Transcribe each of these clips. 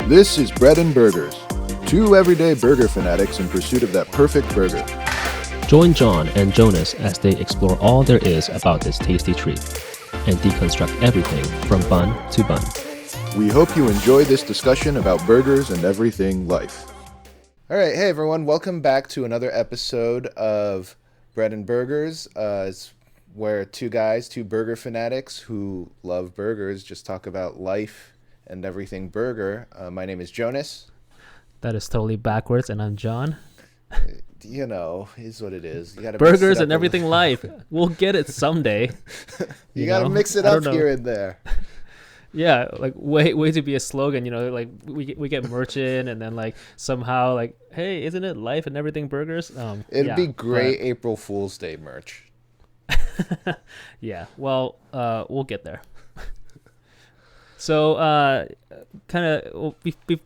This is Bread and Burgers, two everyday burger fanatics in pursuit of that perfect burger. Join Jon and Jonas as they explore all there is about this tasty treat and deconstruct everything from bun to bun. We hope you enjoy this discussion about burgers and everything life. All right, hey everyone, welcome back to another episode of Bread and Burgers. It's where two burger fanatics who love burgers, just talk about life and everything burger. My name is Jonas. That is totally backwards, and I'm Jon. You know, is what it is. You gotta burgers and everything life. We'll get it someday. you gotta mix it up here and there. Yeah, like way to be a slogan. You know, like we get merch in, and then like somehow like, hey, isn't it life and everything burgers? It'd be great April Fool's Day merch. Yeah, well, we'll get there. So, kind of,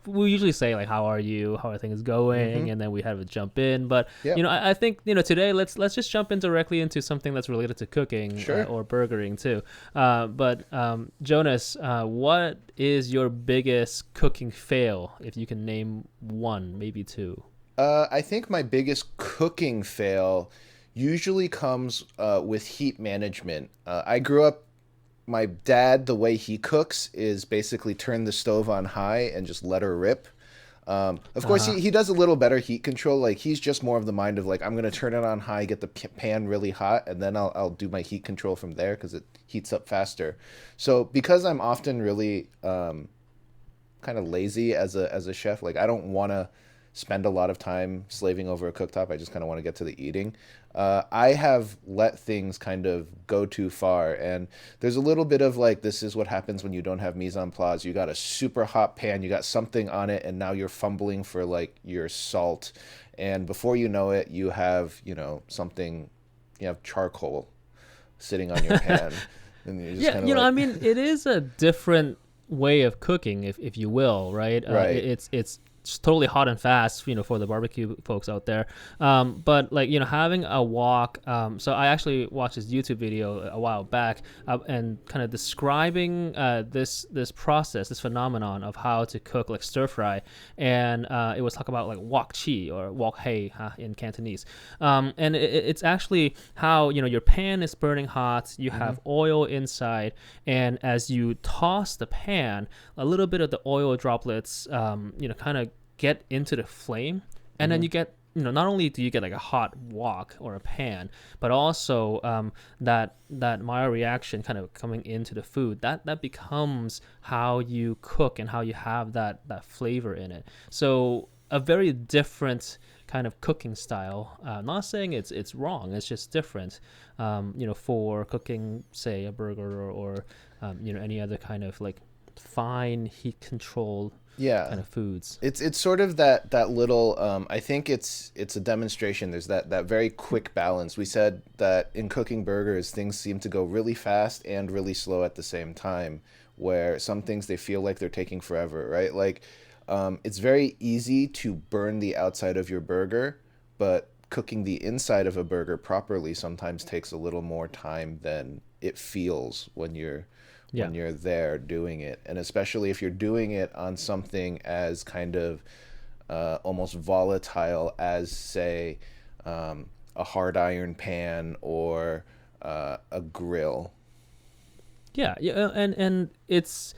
we usually say like, "How are you? How are things going?" Mm-hmm. And then we have a jump in. But Yep. you know, I think today let's just jump in directly into something that's related to cooking Sure. or burgering too. But Jonas, what is your biggest cooking fail? If you can name one, maybe two. I think my biggest cooking fail usually comes with heat management. I grew up. My dad, the way he cooks is basically turn the stove on high and just let her rip. Of course, he does a little better heat control. Like he's just more of the mind of like, I'm going to turn it on high, get the pan really hot, and then I'll do my heat control from there because it heats up faster. So because I'm often really kind of lazy as a chef, like I don't want to spend a lot of time slaving over a cooktop. I just kind of want to get to the eating. I have let things kind of go too far, and there's a little bit of like, this is what happens when you don't have mise en place. You got a super hot pan, you got something on it, and now you're fumbling for like your salt, and before you know it, you have something, you have charcoal sitting on your pan, and you're just Yeah, I mean, it is a different way of cooking, if you will, right? Right. It's totally hot and fast, for the barbecue folks out there. But like, having a wok. So I actually watched this YouTube video a while back and kind of describing this process, this phenomenon of how to cook like stir fry. And it was talk about like wok chi or wok hei in Cantonese. And it's actually how, your pan is burning hot. You have oil inside. And as you toss the pan, a little bit of the oil droplets, kind of get into the flame, and then you get, not only do you get like a hot wok or a pan, but also that Maillard reaction kind of coming into the food, that becomes how you cook and how you have that flavor in it. So a very different kind of cooking style. Not saying it's wrong, it's just different. For cooking, say a burger or any other kind of like fine heat controlled kind of foods. It's sort of that little I think it's a demonstration. There's that very quick balance. We said that in cooking burgers, things seem to go really fast and really slow at the same time, where some things they feel like they're taking forever, right? Like it's very easy to burn the outside of your burger, but cooking the inside of a burger properly sometimes takes a little more time than it feels when you're there doing it. And especially if you're doing it on something as kind of almost volatile as, say, a hard iron pan or a grill. Yeah, and it's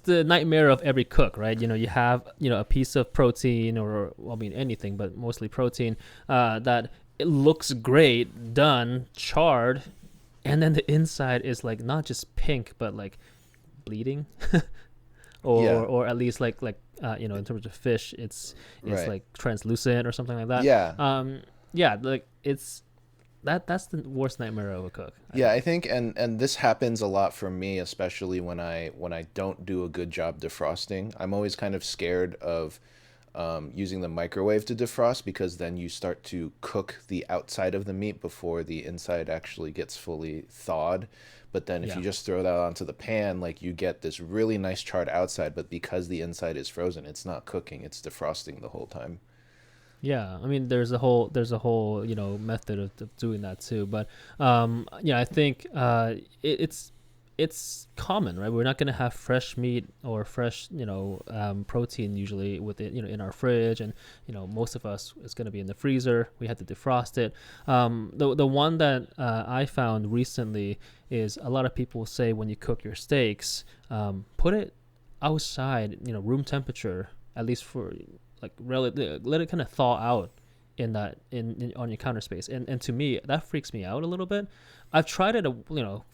the nightmare of every cook, right? You have a piece of protein or anything, but mostly protein that it looks great done charred, and then the inside is like not just pink but like bleeding or at least like in terms of fish it's Right. like translucent or something like that. Like that's the worst nightmare of a cook. I think and this happens a lot for me, especially when I don't do a good job defrosting. I'm always kind of scared of using the microwave to defrost, because then you start to cook the outside of the meat before the inside actually gets fully thawed. But then if you just throw that onto the pan, like you get this really nice charred outside, but because the inside is frozen, it's not cooking, it's defrosting the whole time. Yeah, I mean, there's a whole method of doing that too. But I think it's it's common, right? We're not going to have fresh meat or fresh, protein usually with it, in our fridge, and most of us it's going to be in the freezer. We have to defrost it. The one that I found recently is a lot of people say when you cook your steaks, put it outside, room temperature, at least for like let it kind of thaw out in that in on your counter space. And to me that freaks me out a little bit. I've tried it a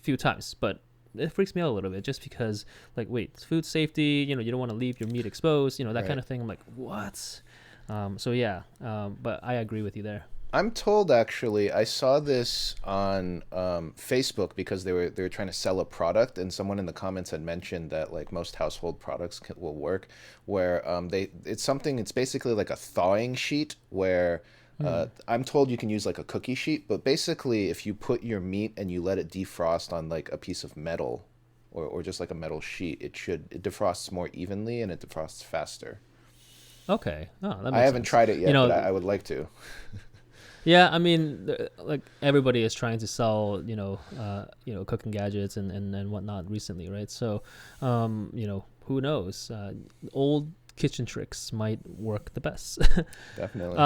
few times, but it freaks me out a little bit just because, like, wait, it's food safety, you don't want to leave your meat exposed, that Right. kind of thing. I'm like, what? So yeah, but I agree with you there. I'm told, actually, I saw this on Facebook because they were trying to sell a product, and someone in the comments had mentioned that like most household products will work, where it's basically like a thawing sheet where Hmm. I'm told you can use like a cookie sheet, but basically if you put your meat and you let it defrost on like a piece of metal, or just like a metal sheet, it defrosts more evenly and it defrosts faster. Okay, oh, that I makes haven't sense. tried it You yet, but know, I would like to. yeah, I mean, like everybody is trying to sell, cooking gadgets and whatnot recently, right? So, who knows? Old kitchen tricks might work the best. Definitely.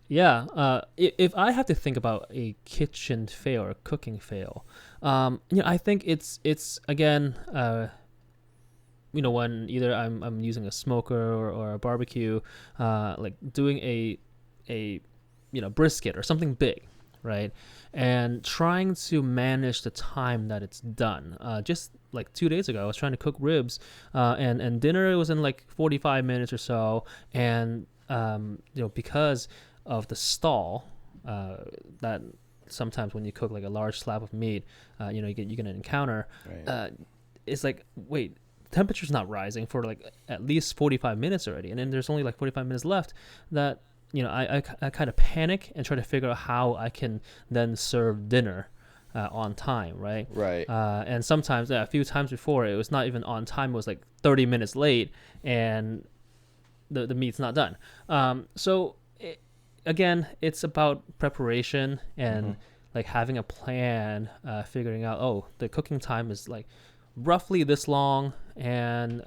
Yeah. If I have to think about a kitchen fail or a cooking fail, I think it's again, when either I'm using a smoker or a barbecue, like doing a brisket or something big, right? And trying to manage the time that it's done. Just like 2 days ago, I was trying to cook ribs, and dinner was in like 45 minutes or so, and because of the stall, that sometimes when you cook like a large slab of meat, you're gonna encounter. Right. Uh, it's like, wait, temperature's not rising for like at least 45 minutes already, and then there's only like 45 minutes left. That I kind of panic and try to figure out how I can then serve dinner on time, right? Right. And sometimes, a few times before, it was not even on time. It was like 30 minutes late, and the meat's not done. Again, it's about preparation Hmm. and like having a plan, figuring out, oh, the cooking time is like roughly this long, and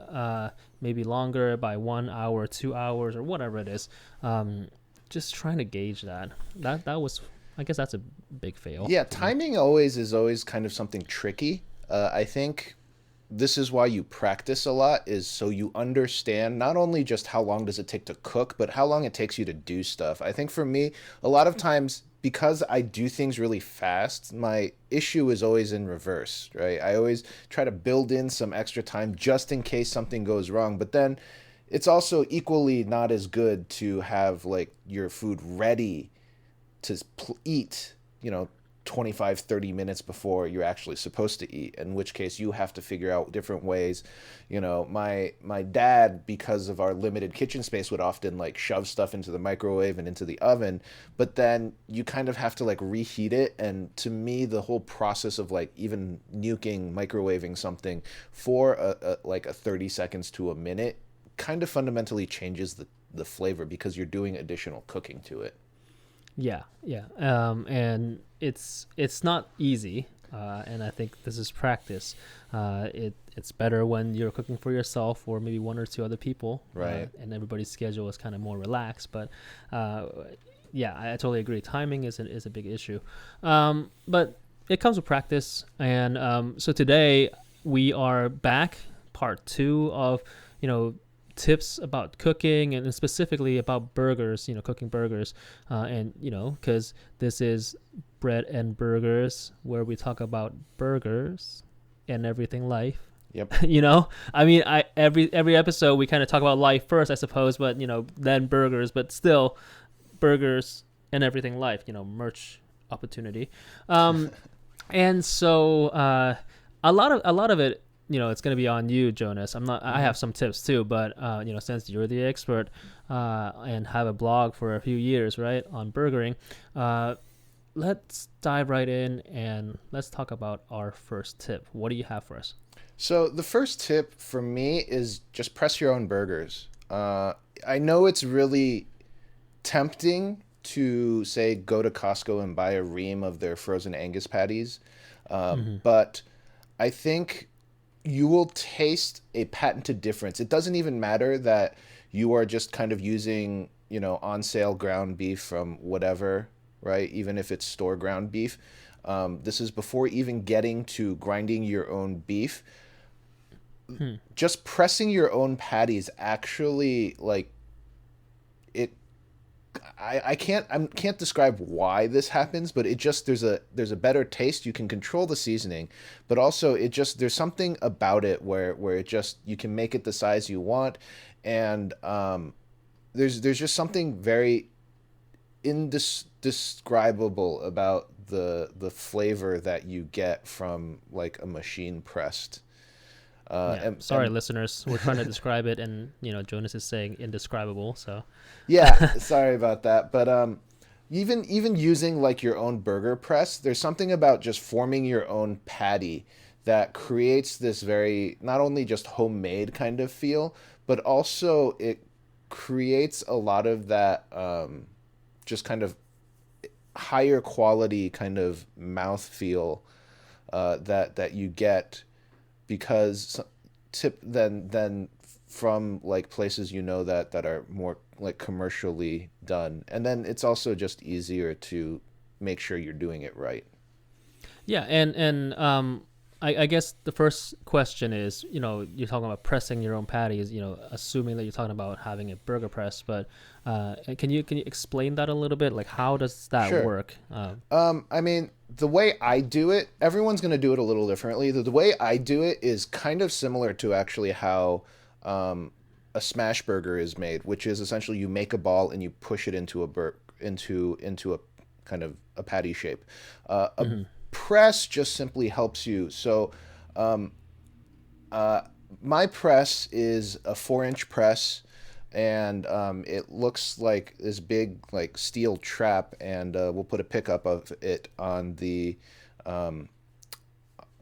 maybe longer by 1 hour, 2 hours, or whatever it is. Um, just trying to gauge that. That was, I guess, that's a big fail Yeah, for me. timing always is kind of something tricky. I think this is why you practice a lot, is so you understand not only just how long does it take to cook, but how long it takes you to do stuff. I think for me, a lot of times, because I do things really fast, my issue is always in reverse, right? I always try to build in some extra time just in case something goes wrong. But then it's also equally not as good to have like your food ready to eat, 25, 30 minutes before you're actually supposed to eat, in which case you have to figure out different ways. My dad, because of our limited kitchen space, would often like shove stuff into the microwave and into the oven, but then you kind of have to like reheat it. And to me, the whole process of like even nuking microwaving something for like a 30 seconds to a minute kind of fundamentally changes the flavor, because you're doing additional cooking to it. Yeah, yeah, and it's not easy, and I think this is practice. It's better when you're cooking for yourself or maybe one or two other people, Right. and everybody's schedule is kind of more relaxed. But uh, yeah, I totally agree. Timing is a big issue, but it comes with practice. And so today we are back, part two of you know tips about cooking, and specifically about burgers. Cooking burgers, and because this is bread and burgers, where we talk about burgers and everything life. Yep. I mean, I every episode we kind of talk about life first, I suppose, but then burgers, but still burgers and everything life. Merch opportunity. Um, and so a lot of it, it's going to be on you, Jonas. I Hmm. have some tips too, but since you're the expert, and have a blog for a few years, right, on burgering, uh, let's dive right in and let's talk about our first tip. What do you have for us? So the first tip for me is just press your own burgers. I know it's really tempting to say go to Costco and buy a ream of their frozen Angus patties, Mm-hmm. but I think you will taste a patented difference. It doesn't even matter that you are just kind of using, on sale ground beef from whatever, right? Even if it's store ground beef. This is before even getting to grinding your own beef. Hmm. Just pressing your own patties actually, like, it I can't describe why this happens, but it just there's a better taste. You can control the seasoning, but also it just there's something about it where it just you can make it the size you want, and there's just something very indescribable about the flavor that you get from like a machine pressed. Yeah. And Sorry, listeners. We're trying to describe it, and Jonas is saying indescribable. So. Yeah, sorry about that, but even using like your own burger press, there's something about just forming your own patty that creates this very not only just homemade kind of feel, but also it creates a lot of that just kind of higher quality kind of mouth feel that you get because tip than from like places that are more like commercially done, and then it's also just easier to make sure you're doing it right. Yeah, and I guess the first question is, you're talking about pressing your own patties, assuming that you're talking about having a burger press, but can you explain that a little bit? Like, how does that Sure. work? I mean, the way I do it, everyone's going to do it a little differently. The way I do it is kind of similar to actually how a smash burger is made, which is essentially you make a ball and you push it into into a kind of a patty shape. A Hmm. press just simply helps you. So, um, uh, my press is a 4-inch press, and it looks like this big like steel trap, and we'll put a pickup of it um,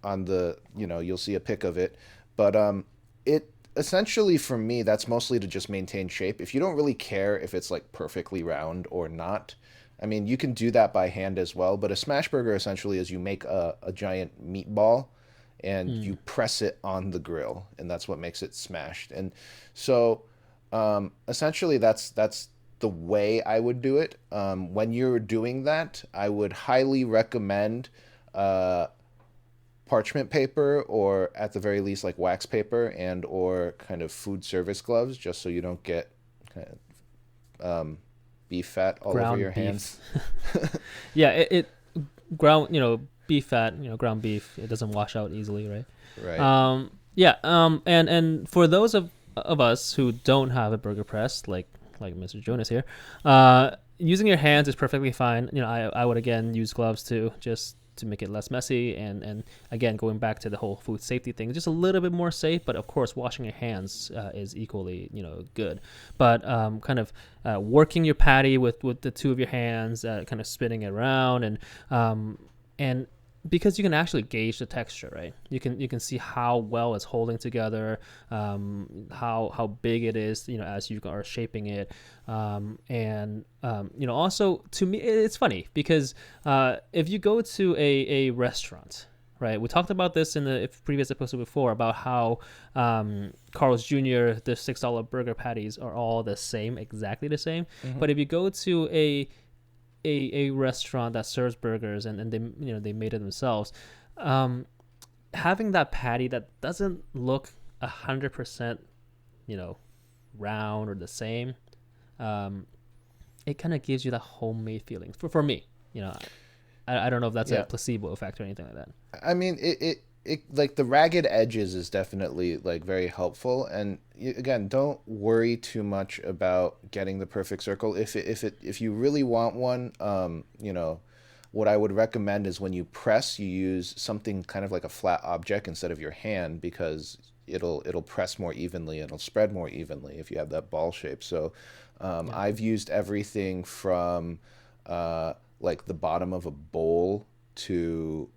on the you'll see a pic of it, but it essentially for me that's mostly to just maintain shape. If you don't really care if it's like perfectly round or not, I mean you can do that by hand as well. But a smash burger essentially is you make a giant meatball and Mm. you press it on the grill, and that's what makes it smashed. And so essentially that's the way I would do it. When you're doing that, I would highly recommend uh, parchment paper, or at the very least like wax paper and or kind of food service gloves, just so you don't get kind of beef fat all over your Ground beef. hands. Yeah, it ground, beef fat, ground beef. It doesn't wash out easily, right? Right. Yeah. And for those of us who don't have a burger press, like Mr. Jonas here, using your hands is perfectly fine. I would again use gloves too, just to make it less messy. And again, going back to the whole food safety thing, just a little bit more safe. But of course, washing your hands is equally good. But kind of working your patty with the two of your hands, kind of spinning it around, and because you can actually gauge the texture, right? You can see how well it's holding together, how big it is, as you are shaping it, and also to me it's funny because if you go to a restaurant, right? We talked about this in the previous episode before about how Carl's Jr. the $6 burger patties are all the same, exactly the same. Mm-hmm. But if you go to a restaurant that serves burgers and they they made it themselves, um, having that patty that doesn't look 100% you know round or the same, um, it kind of gives you that homemade feeling for me. I don't know if that's a Yeah. placebo effect or anything like that. I mean, it like the ragged edges is definitely like very helpful. And again, don't worry too much about getting the perfect circle. If you really want one, what I would recommend is when you press, you use something kind of like a flat object instead of your hand, because it'll press more evenly and it'll spread more evenly if you have that ball shape. So Yeah. I've used everything from like the bottom of a bowl to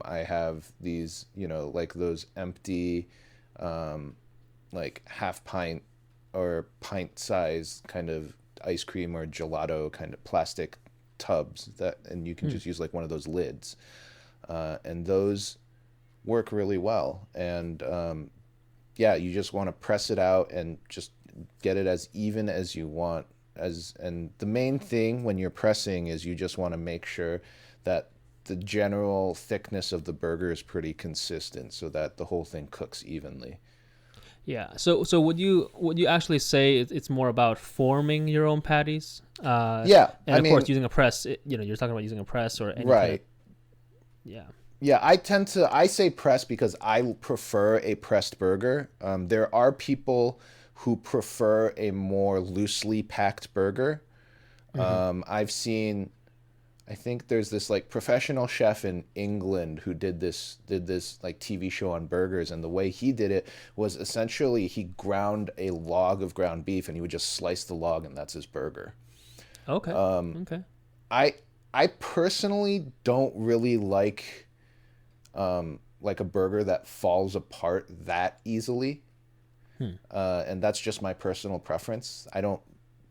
I have these, like those empty, like half pint or pint size kind of ice cream or gelato kind of plastic tubs, that, and you can Hmm. just use like one of those lids, and those work really well. And yeah, you just want to press it out and just get it as even as you want. And the main thing when you're pressing is you just want to make sure that the general thickness of the burger is pretty consistent so that the whole thing cooks evenly. Yeah. So would you actually say it's more about forming your own patties? Yeah, And I of course mean, using a press. You're talking about using a press or any kind of right. yeah. Yeah, I say press because I prefer a pressed burger. There are people who prefer a more loosely packed burger. Hmm. I've seen, I think there's this like professional chef in England who did this like TV show on burgers, and the way he did it was essentially he ground a log of ground beef and he would just slice the log and that's his burger. Okay. Okay. I I personally don't really like a burger that falls apart that easily. Hmm. And that's just my personal preference. I don't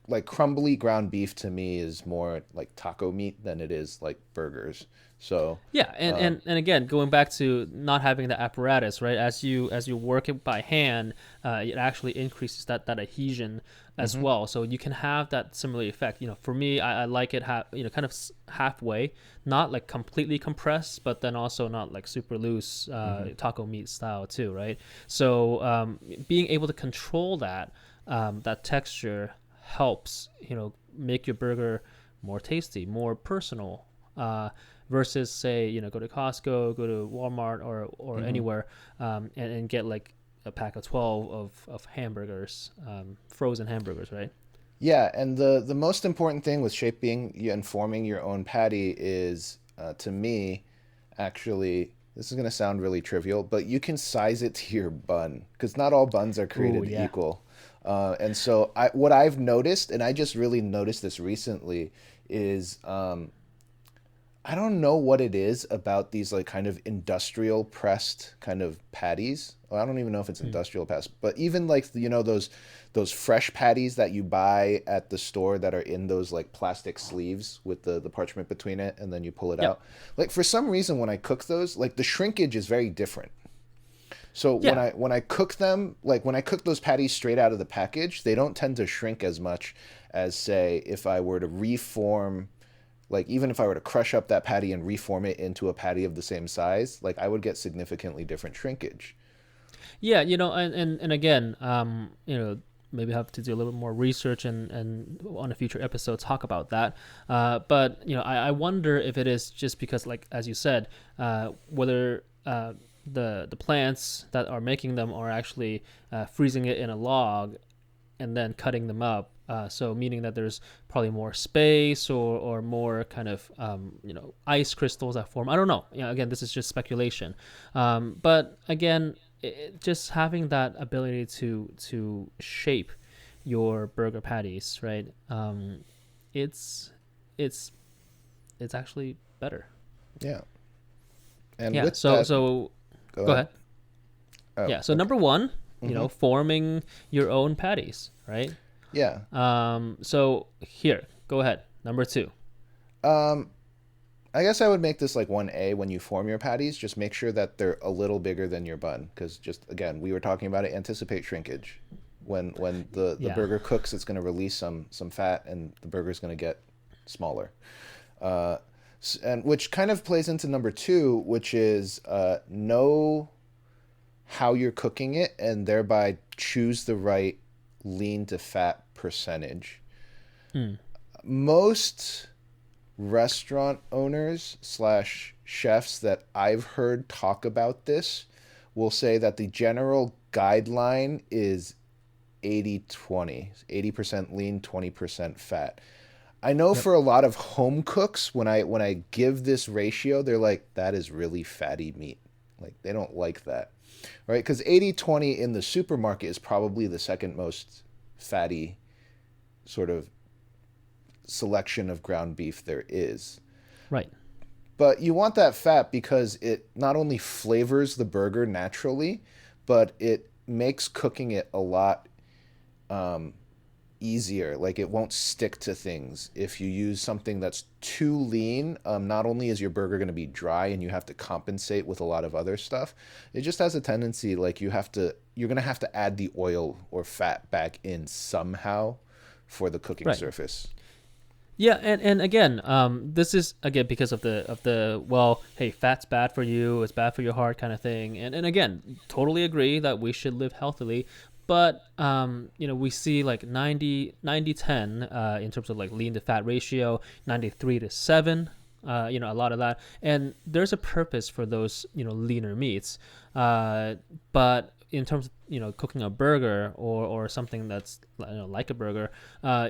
like crumbly ground beef. To me is more like taco meat than it is like burgers. So Yeah, and again, going back to not having the apparatus, right? As you work it by hand, it actually increases that adhesion as mhm, well. So you can have that similar effect. For me, I like it kind of halfway, not like completely compressed, but then also not like super loose, mhm, taco meat style too, right? So being able to control that texture helps make your burger more tasty, more personal. Versus say go to Costco, go to Walmart or mhm. anywhere, and get like a pack of 12 of hamburgers, frozen hamburgers, right? Yeah, and the most important thing with shaping and forming your own patty is, to me, actually, this is going to sound really trivial, but you can size it to your bun because not all buns are Ooh, created yeah. equal. And so what I've noticed, and I just really noticed this recently, is I don't know what it is about these like kind of industrial pressed kind of patties. Well, I don't even know if it's Hmm. industrial pressed, but even like those fresh patties that you buy at the store that are in those like plastic sleeves with the parchment between it and then you pull it Yep. out. Like for some reason when I cook those, like the shrinkage is very different. So when Yeah. I cook them, like when I cook those patties straight out of the package, they don't tend to shrink as much as say if I were to reform, like even if I were to crush up that patty and reform it into a patty of the same size, like I would get significantly different shrinkage. Yeah, and again, maybe have to do a little bit more research and on a future episode talk about that. But I wonder if it is just because, like as you said, whether the plants that are making them are actually freezing it in a log and then cutting them up. So meaning that there's probably more space or more kind of ice crystals that form. I don't know. Again, this is just speculation. But again, just having that ability to shape your burger patties, right? It's it's it's actually better. Yeah. And Yeah. with So that, so go go ahead. ahead. Oh, Yeah. So okay. number one, Mhm. forming your own patties, right? Yeah. So here, go ahead. Number two. Um I guess I would make this like 1A when you form your patties, just make sure that they're a little bigger than your bun cuz just again, we were talking about it, anticipate shrinkage. When the Yeah. burger cooks, it's going to release some fat and the burger's going to get smaller. Uh and which kind of plays into number 2, which is know how you're cooking it and thereby choose the right lean to fat percentage. Mm. Most restaurant owners slash chefs that I've heard talk about this will say that the general guideline is 80-20, 80% lean, 20% fat. I know Yep. for a lot of home cooks, when I give this ratio, they're like, that is really fatty meat. Like they don't like that. Right? Because 80-20 in the supermarket is probably the second most fatty sort of selection of ground beef there is. Right. But you want that fat because it not only flavors the burger naturally, but it makes cooking it a lot easier. Like it won't stick to things. If you use something that's too lean, not only is your burger going to be dry and you have to compensate with a lot of other stuff, it just has a tendency like you're going to have to add the oil or fat back in somehow for the cooking Right. surface. Yeah, and again, this is again because of the well, hey, fat's bad for you, it's bad for your heart kind of thing, and again, totally agree that we should live healthily, but we see like 90-10 in terms of like lean to fat ratio, 93-7. A lot of that, and there's a purpose for those leaner meats, but in terms of cooking a burger or something that's like a burger,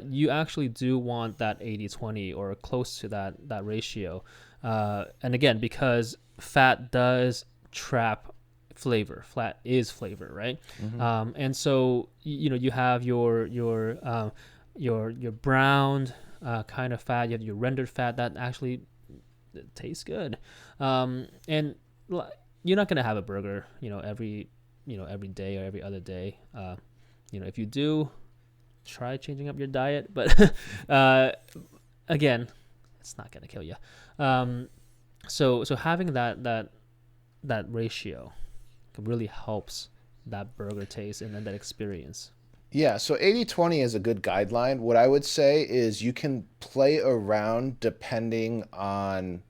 you actually do want that 80-20 or close to that ratio, and again, because fat does trap flavor. Fat is flavor, right? Hmm. And so you have your browned kind of fat, you have your rendered fat that actually tastes good, and you're not gonna have a burger every day or every other day. If you do, try changing up your diet, but uh, again, it's not gonna kill you. Um, so having that ratio really helps that burger taste and then that experience. Yeah, so 80/20 is a good guideline. What I would say is you can play around depending on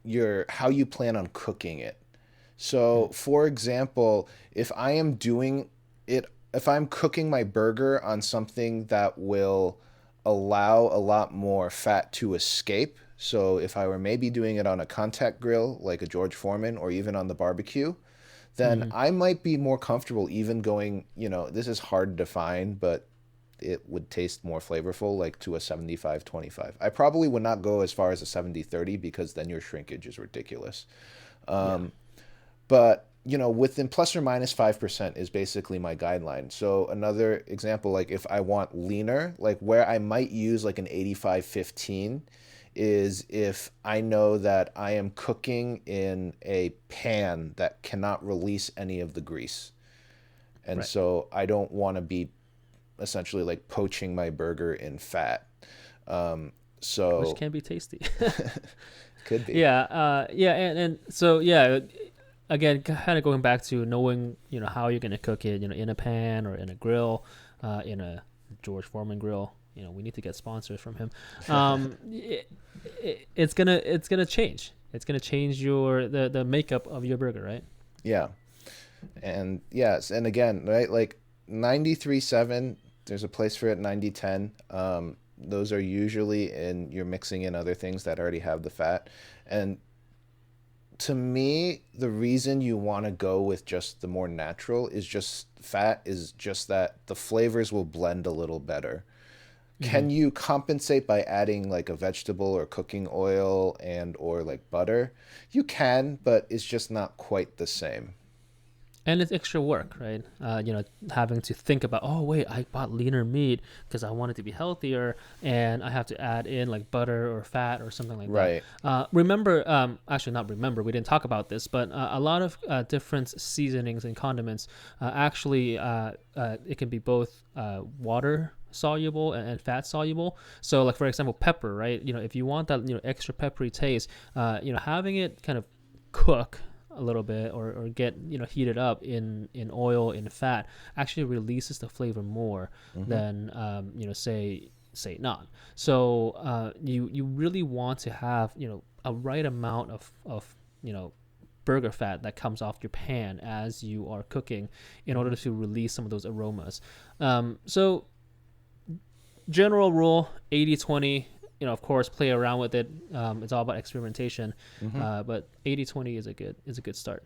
your how you plan on cooking it. So, for example, if I am doing it, if I'm cooking my burger on something that will allow a lot more fat to escape, so if I were maybe doing it on a contact grill like a George Foreman or even on the barbecue, then Mm-hmm. I might be more comfortable even going, this is hard to define, but it would taste more flavorful, like to a 75/25. I probably would not go as far as a 70/30 because then your shrinkage is ridiculous. Yeah. But within plus or minus 5% is basically my guideline. So another example, like if I want leaner, like where I might use like an 85/15 is if I know that I am cooking in a pan that cannot release any of the grease. And Right. so I don't want to be essentially like poaching my burger in fat. Which So can be tasty. could be. Yeah. Yeah. And so yeah. Again, kind of going back to knowing how you're gonna cook it, in a pan or in a grill, in a George Foreman grill. We need to get sponsors from him. It's gonna change. It's gonna change the makeup of your burger, right? Yeah. And yes, and again, right, like 93/7, there's a place for it 90/10. Those are usually in you're mixing in other things that already have the fat. And to me, the reason you want to go with just the more natural is just fat is just that the flavors will blend a little better. Mm-hmm. Can you compensate by adding like a vegetable or cooking oil and or like butter? You can, but it's just not quite the same. And it's extra work, right? Having to think about, oh wait, I bought leaner meat because I want it to be healthier, and I have to add in like butter or fat or something like that. Right. Remember, actually not remember, we didn't talk about this, but a lot of different seasonings and condiments actually it can be both water soluble and fat soluble. So like for example, pepper, right? If you want that extra peppery taste, having it kind of cook a little bit or get heated up in oil in fat actually releases the flavor more Hmm. than say not. So you really want to have a right amount of burger fat that comes off your pan as you are cooking in order Hmm. to release some of those aromas. So general rule 80-20, of course play around with it. It's all about experimentation, Hmm. but 80-20 is a good start.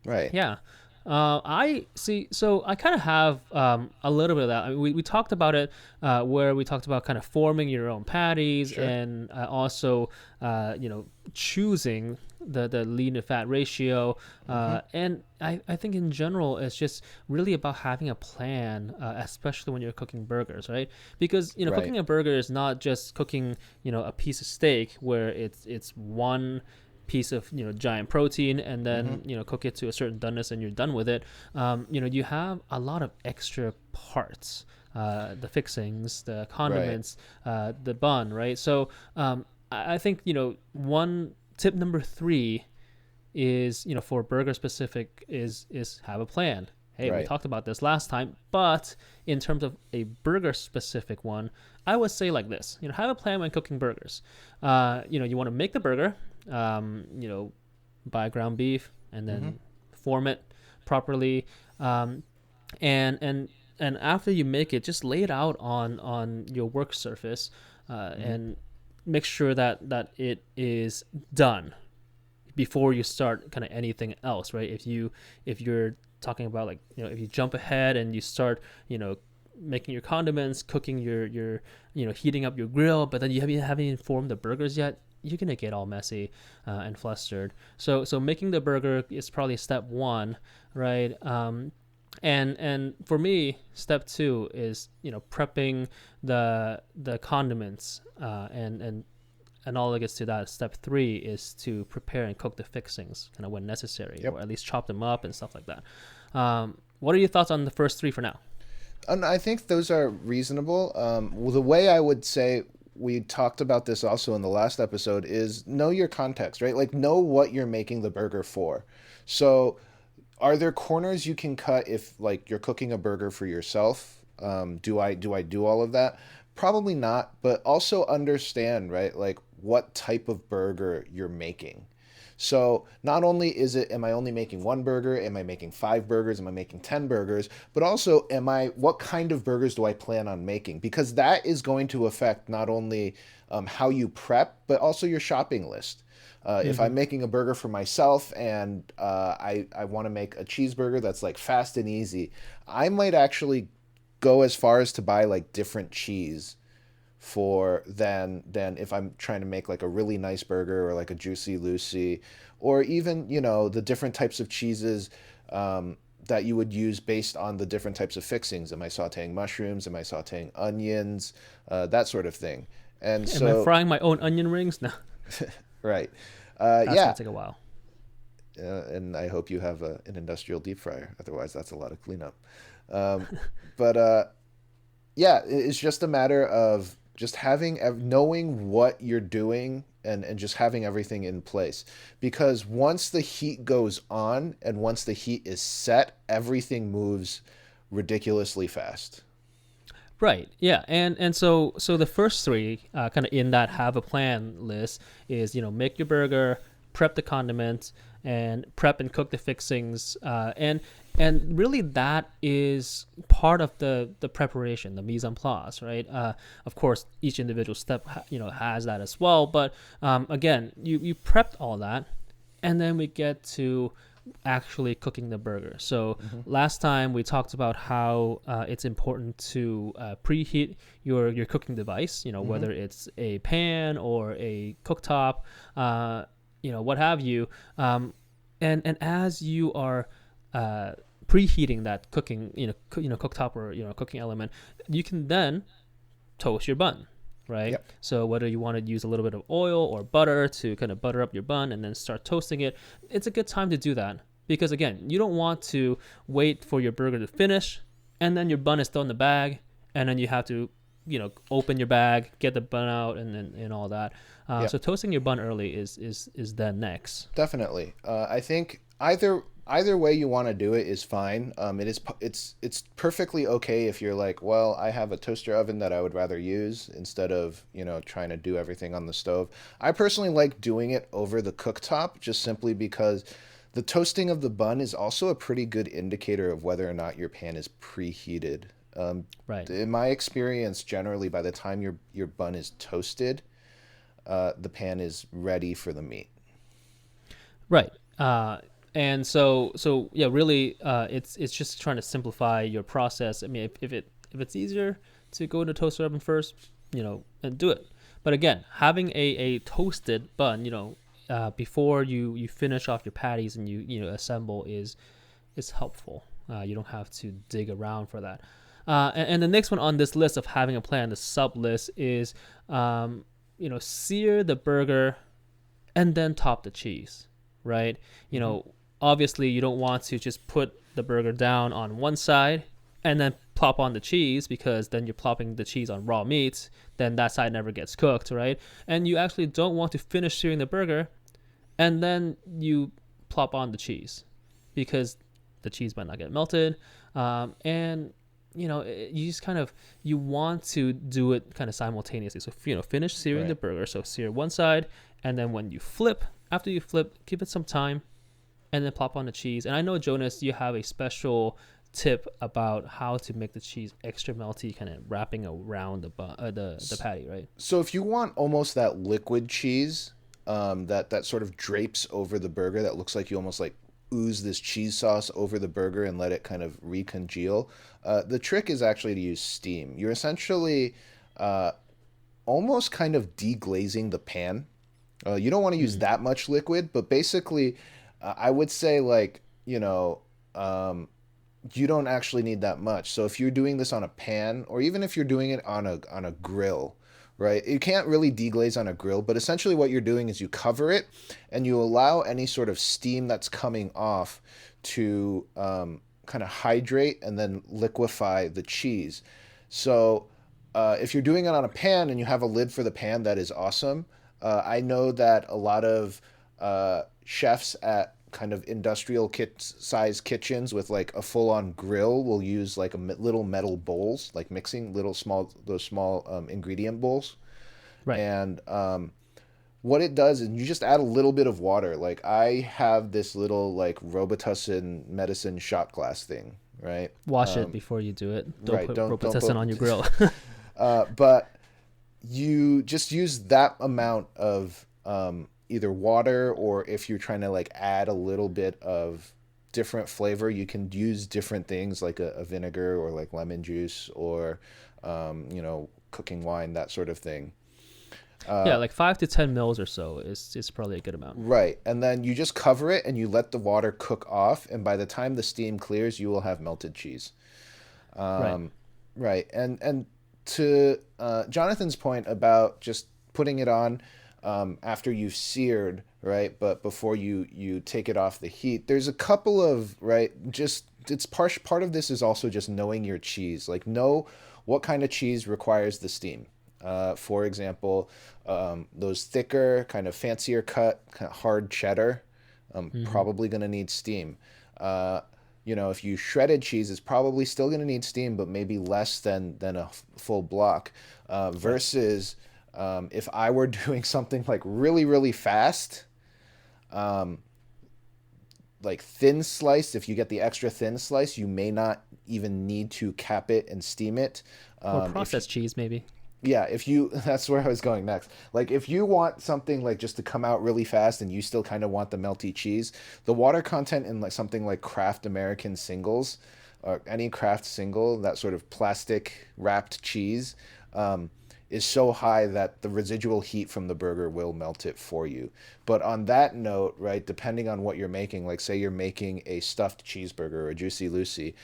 Right. Yeah. I see. So I kind of have a little bit of that. I mean, we talked about it where we talked about kind of forming your own patties Sure. and also, choosing the lean to fat ratio. Hmm. And I think in general, it's just really about having a plan, especially when you're cooking burgers, right? Because, Right. cooking a burger is not just cooking, a piece of steak where it's one piece of giant protein, and then Mm-hmm. cook it to a certain doneness, and you're done with it. You have a lot of extra parts, the fixings, the Right. condiments, the bun, right? So I think one tip number three is for burger specific is have a plan. Hey, we Right. talked about this last time, but in terms of a burger specific one, I would say like this: have a plan when cooking burgers. You want to make the burger, buy ground beef and Mm-hmm. then form it properly, um, and after you make it, just lay it out on your work surface, Mm-hmm. and make sure that it is done before you start kind of anything else, right? If you're talking about, like, if you jump ahead and you start making your condiments, cooking your heating up your grill, but then you haven't even formed the burgers yet, you're gonna get all messy and flustered. So making the burger is probably step one, right? And for me, step two is prepping the condiments, and all that gets to that. Step three is to prepare and cook the fixings kind of when necessary, Yep. or at least chop them up and stuff like that. What are your thoughts on the first three for now? And I think those are reasonable. Well, the way I would say, we talked about this also in the last episode, is know your context, right? Like, know what you're making the burger for. So, are there corners you can cut if, like, you're cooking a burger for yourself? Do I do all of that? Probably not, but also understand, right? Like, what type of burger you're making. So not only is it, am I only making one burger? Am I making five burgers? Am I making 10 burgers? But also, what kind of burgers do I plan on making? Because that is going to affect not only how you prep, but also your shopping list. If Mm-hmm. I'm making a burger for myself and I want to make a cheeseburger that's like fast and easy, I might actually go as far as to buy like different cheese for than if I'm trying to make like a really nice burger or like a juicy Lucy, or even the different types of cheeses that you would use based on the different types of fixings. Am I sautéing mushrooms? Am I sautéing onions? That sort of thing. And Am I so, frying my own onion rings? No, right, that's gonna yeah, take a while. and I hope you have an industrial deep fryer. Otherwise, that's a lot of cleanup. Um, but yeah, it's just a matter of just knowing what you're doing, and just having everything in place, because once the heat goes on and once the heat is set, everything moves ridiculously fast. Right. Yeah. And so the first three, kind of in that have a plan list, is make your burger, prep the condiments, and prep and cook the fixings. And really that is part of the preparation, the mise en place, right? Of course, each individual step has that as well. But again, you prepped all that, and then we get to actually cooking the burger. So Hmm. last time we talked about how it's important to preheat your cooking device. Hmm. Whether it's a pan or a cooktop, what have you. And as you are preheating that cooking, cooktop, or cooking element, you can then toast your bun, right? Yep. So whether you want to use a little bit of oil or butter to kind of butter up your bun and then start toasting it, it's a good time to do that, because again, you don't want to wait for your burger to finish and then your bun is still in the bag, and then you have to open your bag, get the bun out, and all that. So Yep. toasting your bun early is then next. Definitely. I think either way you want to do it is fine. It's perfectly okay if you're like, well, I have a toaster oven that I would rather use instead of trying to do everything on the stove. I personally like doing it over the cooktop, just simply because the toasting of the bun is also a pretty good indicator of whether or not your pan is preheated. Um, Right. in my experience, generally by the time your bun is toasted, the pan is ready for the meat. Right. And so yeah, really, it's just trying to simplify your process. I mean, if it's easier to go to toaster oven first, and do it. But again, having a toasted bun, before you finish off your patties and you assemble is helpful. You don't have to dig around for that. And the next one on this list of having a plan, the sub list, is sear the burger and then top the cheese, right? You Hmm. know, obviously you don't want to just put the burger down on one side and then plop on the cheese, because then you're plopping the cheese on raw meat, then that side never gets cooked, right? And you actually don't want to finish searing the burger and then you plop on the cheese, because the cheese might not get melted. And you just kind of, you want to do it kind of simultaneously. So finish searing the Right. burger, so sear one side, and then when you flip, after you flip, give it some time, and then plop on the cheese. And I know, Jonas, you have a special tip about how to make the cheese extra melty, kind of wrapping around the patty, right? So if you want almost that liquid cheese, that sort of drapes over the burger, that looks like you almost like ooze this cheese sauce over the burger and let it kind of recongeal. The trick is actually to use steam. You're essentially uh, almost kind of deglazing the pan. You don't want to use Mm. that much liquid, but basically, I would say like um, you don't actually need that much. So if you're doing this on a pan, or even if you're doing it on a grill, right? You can't really deglaze on a grill, but essentially what you're doing is you cover it and you allow any sort of steam that's coming off to kind of hydrate and then liquefy the cheese. So if you're doing it on a pan and you have a lid for the pan, that is awesome. I know that a lot of chefs at kind of industrial kit size kitchens with like a full on grill will use like little metal bowls, like mixing little small those small ingredient bowls. Right. And what it does is you just add a little bit of water. Like I have this little like Robitussin medicine shot glass thing, right? Wash it before you do it. Don't Right. put Don't Robitussin on your grill. but you just use that amount of either water, or if you're trying to like add a little bit of different flavor, you can use different things like a vinegar or like lemon juice or cooking wine, that sort of thing. Yeah, Uh, like 5 to 10 mils or so is probably a good amount. right, and then you just cover it and you let the water cook off, and by the time the steam clears, you will have melted cheese. Right. Um, right, and to Jonathan's point about just putting it on after you've seared, right? But before you take it off the heat, there's a couple of right. Just it's part of this is also just knowing your cheese. Like know what kind of cheese requires the steam. For example, those thicker, kind of fancier cut, kind of hard cheddar, Mm-hmm. probably going to need steam. Uh, if you shredded cheese, it's probably still going to need steam, but maybe less than a full block. Right. Versus if I were doing something like really, really fast, um, like thin slice, if you get the extra thin slice, you may not even need to cap it and steam it. Or If processed cheese, maybe. Yeah, if you that's where I was going next. Like if you want something like just to come out really fast and you still kind of want the melty cheese, the water content in like something like Kraft American singles or any Kraft single, that sort of plastic wrapped cheese, um, is so high that the residual heat from the burger will melt it for you. But on that note, right, depending on what you're making, like say you're making a stuffed cheeseburger or a Juicy Lucy,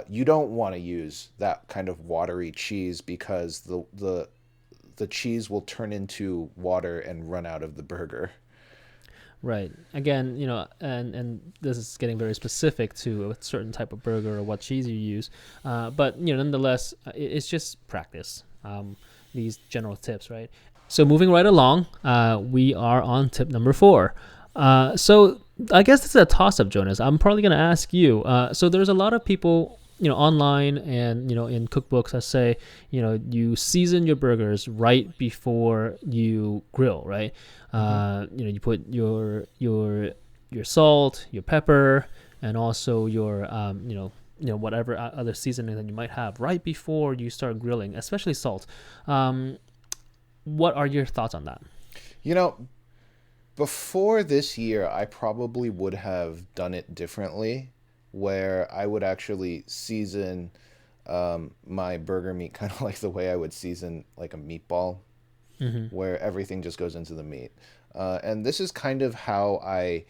you don't want to use that kind of watery cheese because the cheese will turn into water and run out of the burger. Right. Again, and this is getting very specific to a certain type of burger or what cheese you use. But nonetheless, it's just practice. These general tips, right? So moving right along, we are on tip number 4. So I guess this is a toss-up, Jonas. I'm probably going to ask you. So there's a lot of people, online and in cookbooks that say, you season your burgers right before you grill, right? Hmm. You put your salt, your pepper, and also your whatever other seasoning that you might have right before you start grilling, especially salt. Um, what are your thoughts on that? You know, before this year, I probably would have done it differently, where I would actually season my burger meat kind of like the way I would season like a meatball, Mm-hmm. where everything just goes into the meat. And this is kind of how I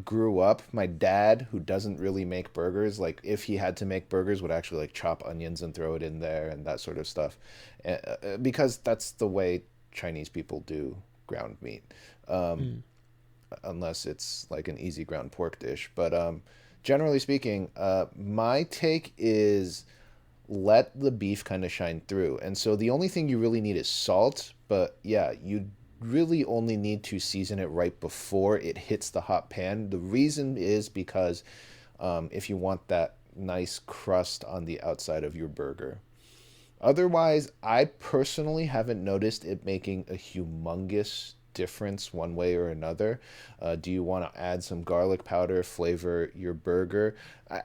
grew up. My dad, who doesn't really make burgers, like if he had to make burgers, would actually like chop onions and throw it in there and that sort of stuff, because that's the way Chinese people do ground meat. Um, Mm. unless it's like an easy ground pork dish. But generally speaking, my take is let the beef kind of shine through. And so the only thing you really need is salt. But yeah, you really only need to season it right before it hits the hot pan. The reason is because if you want that nice crust on the outside of your burger. Otherwise, I personally haven't noticed it making a humongous difference one way or another. Do you want to add some garlic powder, flavor your burger?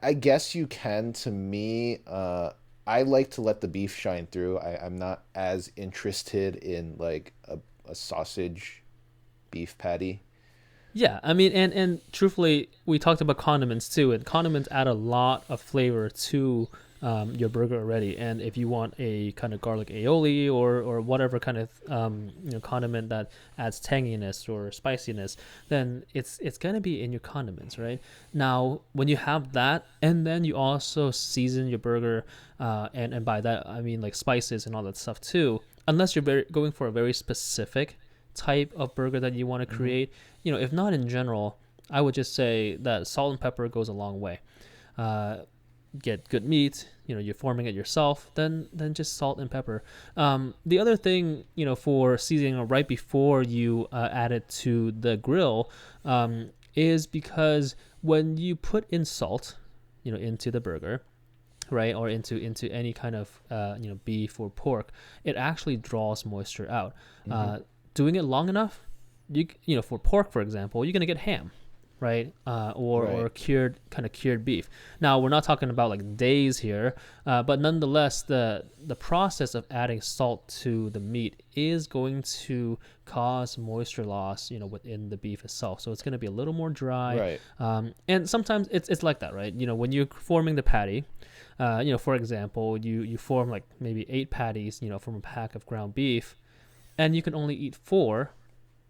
I guess you can. To me, I like to let the beef shine through. I'm not as interested in like a sausage beef patty. Yeah, I mean, and truthfully, we talked about condiments too, and condiments add a lot of flavor to your burger already. And if you want a kind of garlic aioli or whatever kind of condiment that adds tanginess or spiciness, then it's gonna be in your condiments, right? Now, when you have that, and then you also season your burger, and by that I mean like spices and all that stuff too. Unless you're going for a very specific type of burger that you want to Mm-hmm. create, if not in general, I would just say that salt and pepper goes a long way. Uh, get good meat, you're forming it yourself, then just salt and pepper. The other thing, for seasoning right before you add it to the grill, is because when you put in salt, into the burger, right, or into any kind of beef or pork, it actually draws moisture out. Mm-hmm. Doing it long enough, for pork, for example, you're gonna get ham, right? Or Right. cured beef. Now we're not talking about like days here, but nonetheless, the process of adding salt to the meat is going to cause moisture loss, within the beef itself. So it's going to be a little more dry, Right. and sometimes it's like that, right? When you're forming the patty, for example, you form like maybe 8 patties, from a pack of ground beef, and you can only eat 4,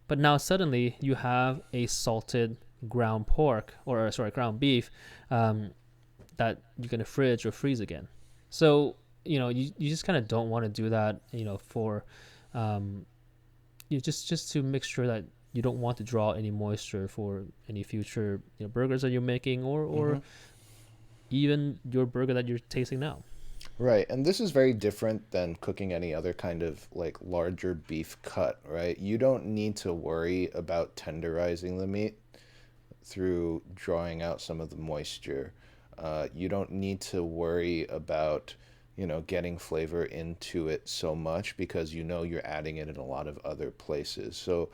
but now suddenly you have a salted ground pork, or sorry, ground beef, um, that you're gonna fridge or freeze again. So you just kind of don't want to do that. For um, you just to make sure that you don't want to draw any moisture for any future burgers that you're making, Mm-hmm. or even your burger that you're tasting now. Right. And this is very different than cooking any other kind of like larger beef cut, right? You don't need to worry about tenderizing the meat through drawing out some of the moisture. You don't need to worry about, getting flavor into it so much because you're adding it in a lot of other places. So,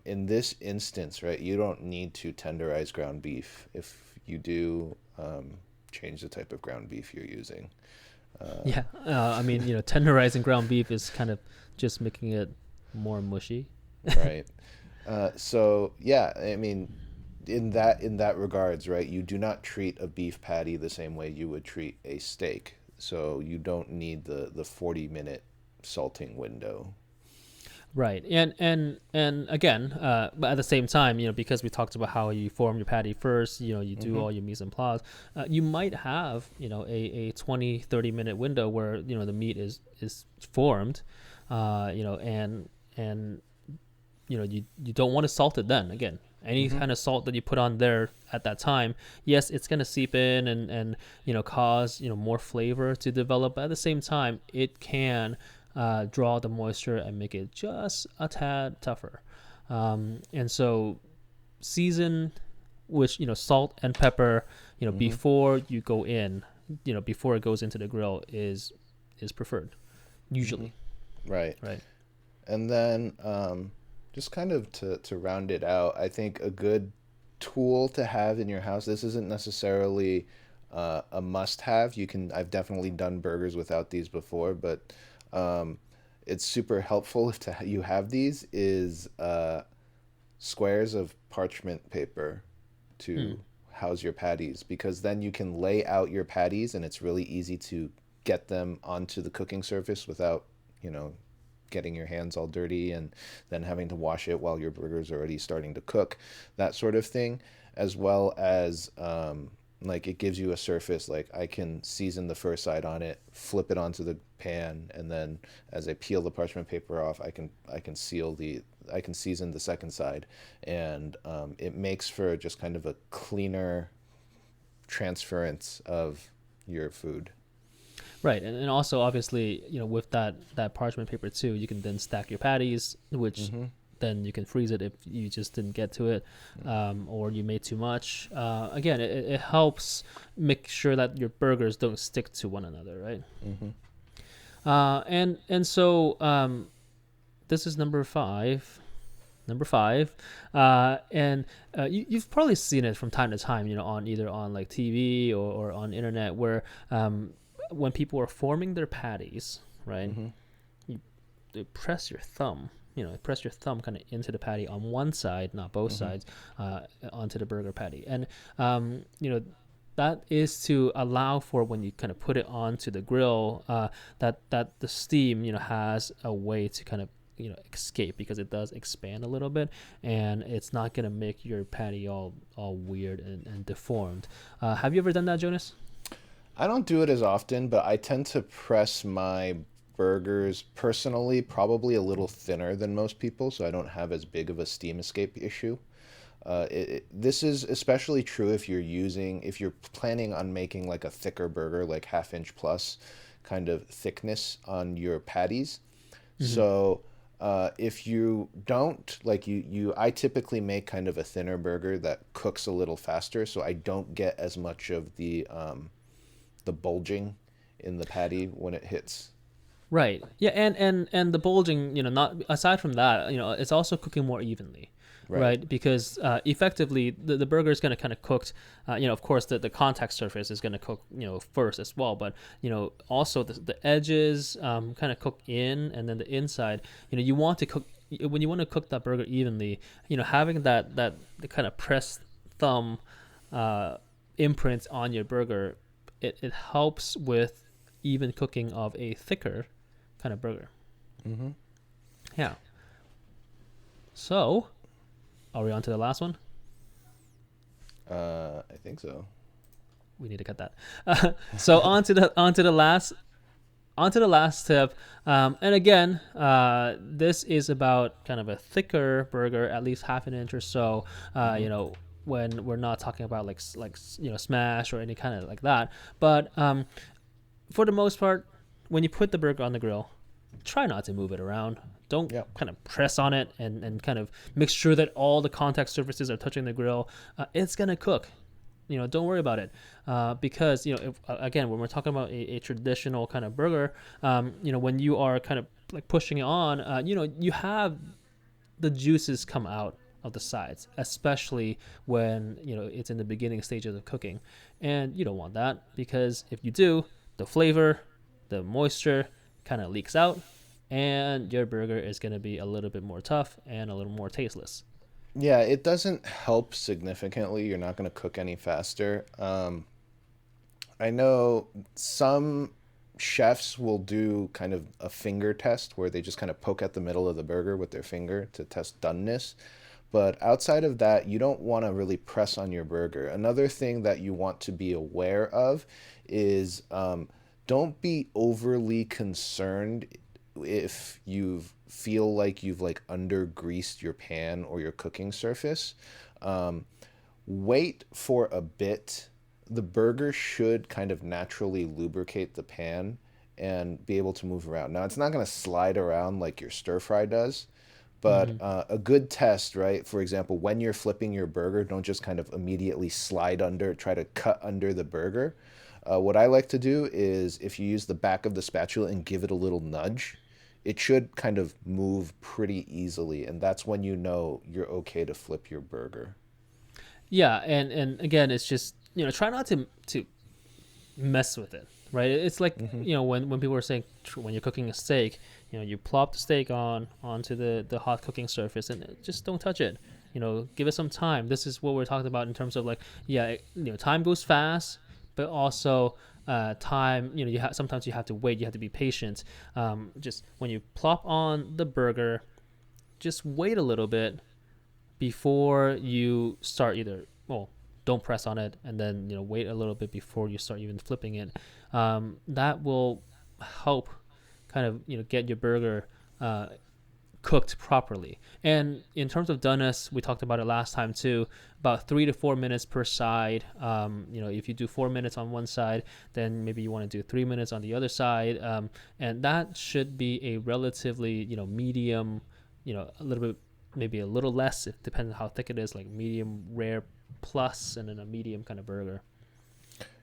in this instance, right, you don't need to tenderize ground beef. If you do, change the type of ground beef you're using. Uh, Yeah, I mean, tenderizing ground beef is kind of just making it more mushy. right. So yeah, I mean, in that regards, right, you do not treat a beef patty the same way you would treat a steak. So you don't need the 40-minute salting window. Right, and again, but at the same time, because we talked about how you form your patty first, you do Mm-hmm. all your mise en place, you might have, a 20-30 minute window where, the meat is formed, and you don't want to salt it then. Again, any Mm-hmm. kind of salt that you put on there at that time, yes, it's going to seep in and cause more flavor to develop, but at the same time it can draw the moisture and make it just a tad tougher. And so season, which salt and pepper, Mm-hmm. before you go in, before it goes into the grill, is preferred Mm-hmm. usually, Right. right? And then just kind of to round it out, I think a good tool to have in your house. This isn't necessarily a must-have. I've definitely done burgers without these before, but um, it's super helpful if you have these. Is squares of parchment paper Hmm. to house your patties because then you can lay out your patties and it's really easy to get them onto the cooking surface without, you know, getting your hands all dirty and then having to wash it while your burger's already starting to cook, that sort of thing, as well as Like it gives you a surface, like I can season the first side on it, flip it onto the pan, and then as I peel the parchment paper off, I can season the second side, and it makes for just kind of a cleaner transference of your food. Right, and also obviously, with that parchment paper too, you can then stack your patties, which Mm-hmm. then you can freeze it if you just didn't get to it, or you made too much. Again, it helps make sure that your burgers don't stick to one another, right? Mm-hmm. And so this is number five. Number five, and you've probably seen it from time to time, on either on like TV or on internet, where when people are forming their patties, right? Mm-hmm. You, you press your thumb, press your thumb kind of into the patty on one side, not both Mm-hmm. sides, onto the burger patty, and that is to allow for when you kind of put it onto the grill, that the steam, has a way to kind of escape, because it does expand a little bit, and it's not gonna make your patty all weird and deformed. Have you ever done that, Jonas? I don't do it as often, but I tend to press my burgers personally probably a little thinner than most people, so I don't have as big of a steam escape issue. This is especially true if you're planning on making like a thicker burger, like half inch plus kind of thickness on your patties. Mm-hmm. So if you don't I typically make kind of a thinner burger that cooks a little faster, so I don't get as much of the bulging in the patty when it hits. Right. Yeah, and the bulging, not aside from that, it's also cooking more evenly, Right. right? Because effectively, the burger is going to kind of cooked. Of course, the contact surface is going to cook, first as well. But also the edges kind of cook in, and then the inside. You want to cook when you want to cook that burger evenly. Having that the kind of pressed thumb imprint on your burger, it helps with even cooking of a thicker kind of burger. Mm-hmm. Yeah. So, are we on to the last one? I think so. We need to cut that. So on to the last tip. And again, this is about kind of a thicker burger, at least half an inch or so. Mm-hmm. When we're not talking about like smash or any kind of like that, but for the most part, when you put the burger on the grill, try not to move it around. Don't Yeah. kind of press on it and kind of make sure that all the contact surfaces are touching the grill. It's gonna cook. Don't worry about it, because again, when we're talking about a traditional kind of burger, when you are kind of like pushing it on, you have the juices come out of the sides, especially when it's in the beginning stages of cooking, and you don't want that, because if you do, the flavor, the moisture kind of leaks out, and your burger is going to be a little bit more tough and a little more tasteless. Yeah, it doesn't help significantly. You're not going to cook any faster. I know some chefs will do kind of a finger test where they just kind of poke at the middle of the burger with their finger to test doneness. But outside of that, you don't want to really press on your burger. Another thing that you want to be aware of is don't be overly concerned if you feel like you've like under greased your pan or your cooking surface. Um, Wait for a bit. The burger should kind of naturally lubricate the pan and be able to move around. Now, it's not going to slide around like your stir fry does, but Mm-hmm. a good test, right? For example, when you're flipping your burger, don't just kind of immediately slide under, try to cut under the burger. What I like to do is if you use the back of the spatula and give it a little nudge, it should kind of move pretty easily. And that's when you know you're okay to flip your burger. Yeah, and again, it's just try not to mess with it, right? It's like Mm-hmm. when people are saying when you're cooking a steak, you plop the steak onto the hot cooking surface, and just don't touch it. Give it some time. This is what we're talking about in terms of like, yeah, time goes fast, but also time. Sometimes you have to wait. You have to be patient. Just when you plop on the burger, just wait a little bit before you start either, well, don't press on it, and then wait a little bit before you start even flipping it. That will help kind of get your burger cooked properly. And in terms of doneness, we talked about it last time too, about 3 to 4 minutes per side. If you do 4 minutes on one side, then maybe you want to do 3 minutes on the other side. And that should be a relatively, medium, a little bit, maybe a little less, it depends on how thick it is, like medium rare plus, and then a medium kind of burger.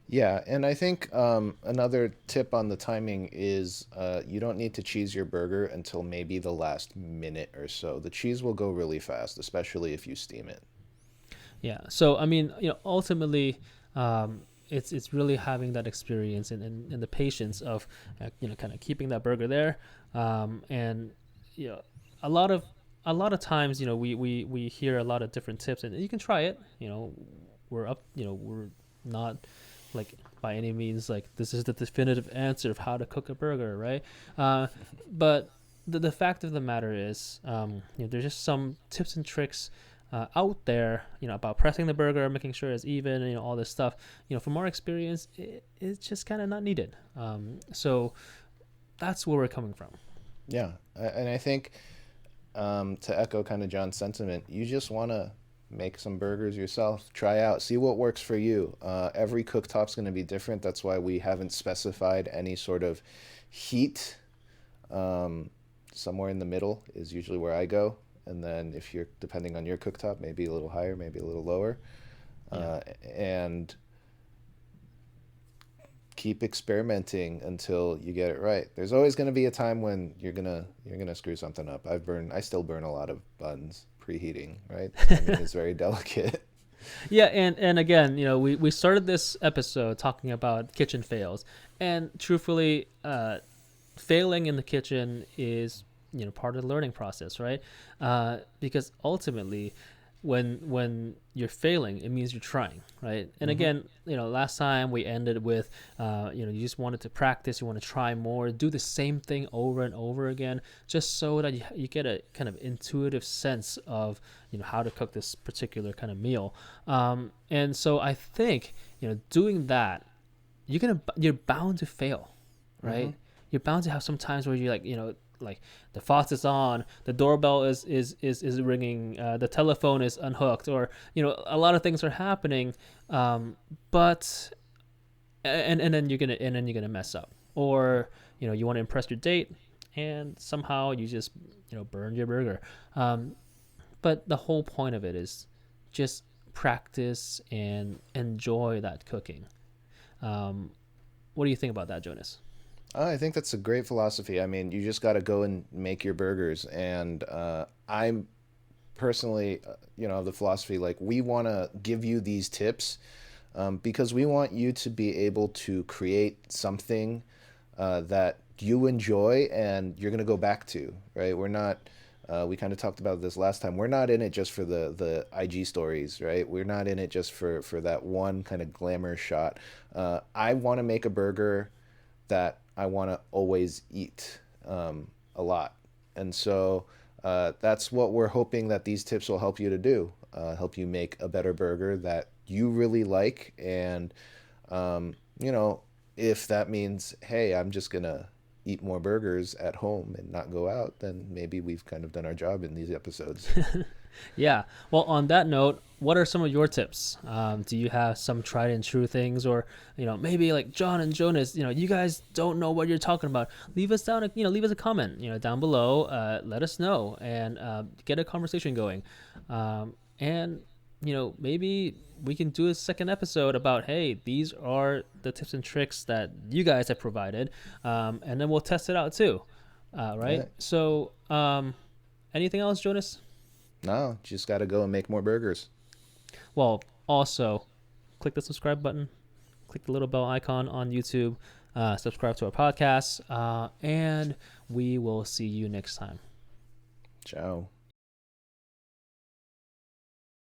Yeah, and I think another tip on the timing is you don't need to cheese your burger until maybe the last minute or so. The cheese will go really fast, especially if you steam it. Yeah. So I mean, ultimately, it's really having that experience and the patience of kind of keeping that burger there, and you know a lot of times we hear a lot of different tips, and you can try it. We're not like by any means like this is the definitive answer of how to cook a burger, right? But the fact of the matter is, there's just some tips and tricks out there, about pressing the burger, making sure it's even, all this stuff. From our experience, it's just kind of not needed. So that's where we're coming from. Yeah, and I think to echo kind of John's sentiment, you just want to make some burgers yourself, try out, see what works for you. Every cooktop's going to be different. That's why we haven't specified any sort of heat. Somewhere in the middle is usually where I go. And then if you're, depending on your cooktop, maybe a little higher, maybe a little lower. Yeah. And keep experimenting until you get it right. There's always going to be a time when you're gonna screw something up. I still burn a lot of buns preheating, right? I mean, it's very delicate. Yeah, and again, we started this episode talking about kitchen fails, and truthfully, failing in the kitchen is part of the learning process, right? Because ultimately, when you're failing, it means you're trying, right? And again, last time we ended with, you just wanted to practice, you want to try more, do the same thing over and over again, just so that you get a kind of intuitive sense of, how to cook this particular kind of meal. And so I think, doing that, you're bound to fail, right? You're bound to have some times where you're like the faucet's on, the doorbell is ringing, the telephone is unhooked, or a lot of things are happening, but and then you're gonna mess up, or you want to impress your date, and somehow you just burn your burger. But the whole point of it is just practice and enjoy that cooking. What do you think about that, Jonas? I think that's a great philosophy. I mean, you just got to go and make your burgers. And I'm personally, of the philosophy, like, we want to give you these tips because we want you to be able to create something that you enjoy and you're going to go back to, right? We're not, we kind of talked about this last time. We're not in it just for the IG stories, right? We're not in it just for that one kind of glamour shot. I want to make a burger that I want to always eat a lot. And so that's what we're hoping that these tips will help you to do, help you make a better burger that you really like. And, if that means, hey, I'm just going to eat more burgers at home and not go out, then maybe we've kind of done our job in these episodes. Yeah. Well, on that note, what are some of your tips? Do you have some tried and true things, or maybe like Jon and Jonas, you guys don't know what you're talking about? Leave us down, leave us a comment, down below. Let us know and get a conversation going. And maybe we can do a second episode about, hey, these are the tips and tricks that you guys have provided, and then we'll test it out too. Right. Yeah. So, anything else, Jonas? No, just got to go and make more burgers. Well, also, click the subscribe button, click the little bell icon on YouTube, subscribe to our podcast, and we will see you next time. Ciao.